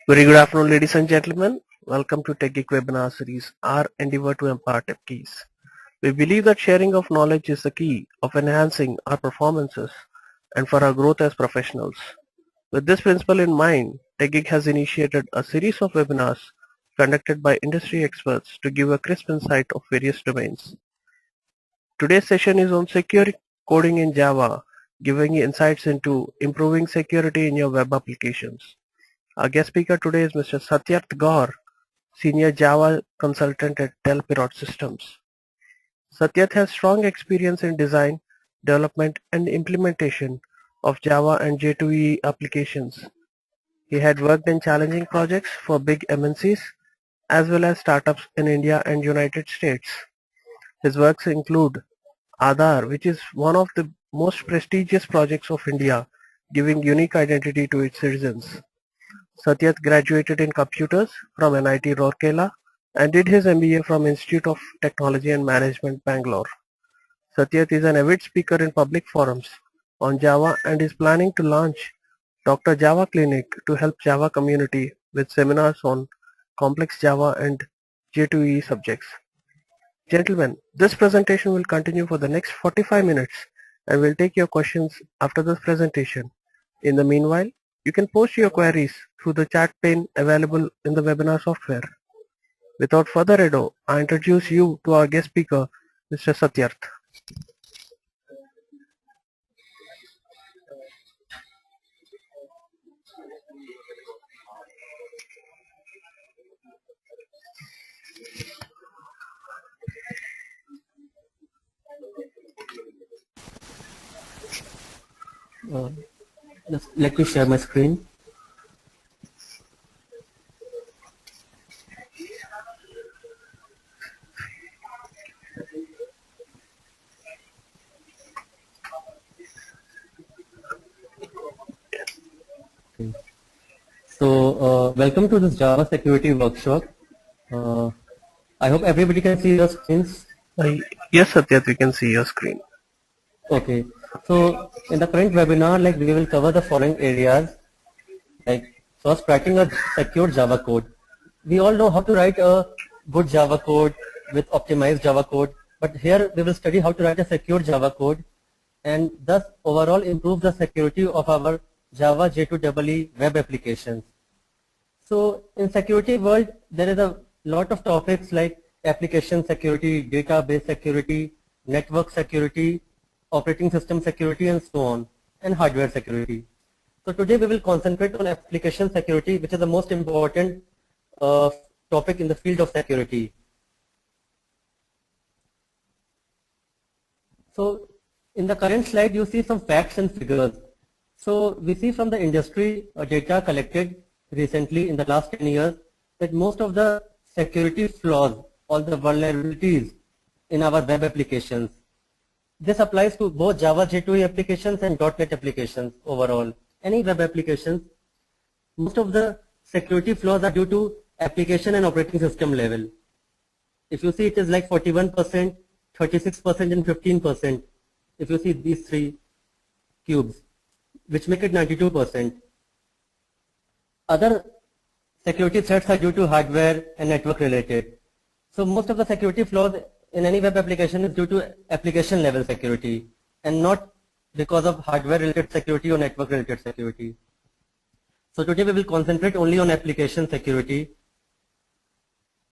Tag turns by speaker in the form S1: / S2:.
S1: Very good afternoon, ladies and gentlemen. Welcome to TechGeek webinar series, Our Endeavor to Empower Techies. We believe that sharing of knowledge is the key of enhancing our performances and for our growth as professionals. With this principle in mind, TechGeek has initiated a series of webinars conducted by industry experts to give a crisp insight of various domains. Today's session is on secure coding in Java, giving insights into improving security in your web applications. Our guest speaker today is Mr. Satyarth Gaur, Senior Java Consultant at Dell Pirot Systems. Satyarth has strong experience in design, development and implementation of Java and J2EE applications. He had worked in challenging projects for big MNCs as well as startups in India and United States. His works include Aadhaar, which is one of the most prestigious projects of India, giving unique identity to its citizens. Satyarth graduated in computers from NIT Rourkela and did his MBA from Institute of Technology and Management, Bangalore. Satyarth is an avid speaker in public forums on Java and is planning to launch Dr. Java Clinic to help Java community with seminars on complex Java and J2EE subjects. Gentlemen, this presentation will continue for the next 45 minutes and we'll take your questions after this presentation. In the meanwhile, you can post your queries through the chat pane available in the webinar software. Without further ado, I introduce you to our guest speaker, Mr. Satyarth.
S2: Just let me share my screen. Okay. So, welcome to this Java security workshop. I hope everybody can see your screens.
S1: Yes, Satyarth, we can see your screen.
S2: Okay. So, in the current webinar, we will cover the following areas, first, writing a secure Java code. We all know how to write a good Java code with optimized Java code, but here we will study how to write a secure Java code and thus overall improve the security of our Java J2EE web applications. So, in security world, there is a lot of topics like application security, database security, network security, operating system security and so on, and hardware security. So today we will concentrate on application security, which is the most important topic in the field of security. So in the current slide you see some facts and figures. So we see from the industry data collected recently in the last 10 years that most of the security flaws, all the vulnerabilities in our web applications, this applies to both Java J2EE applications and .NET applications overall. Any web applications, most of the security flaws are due to application and operating system level. If you see, it is like 41%, 36% and 15%. If you see these three cubes, which make it 92%. Other security threats are due to hardware and network related. So most of the security flaws in any web application is due to application level security and not because of hardware related security or network related security. So today we will concentrate only on application security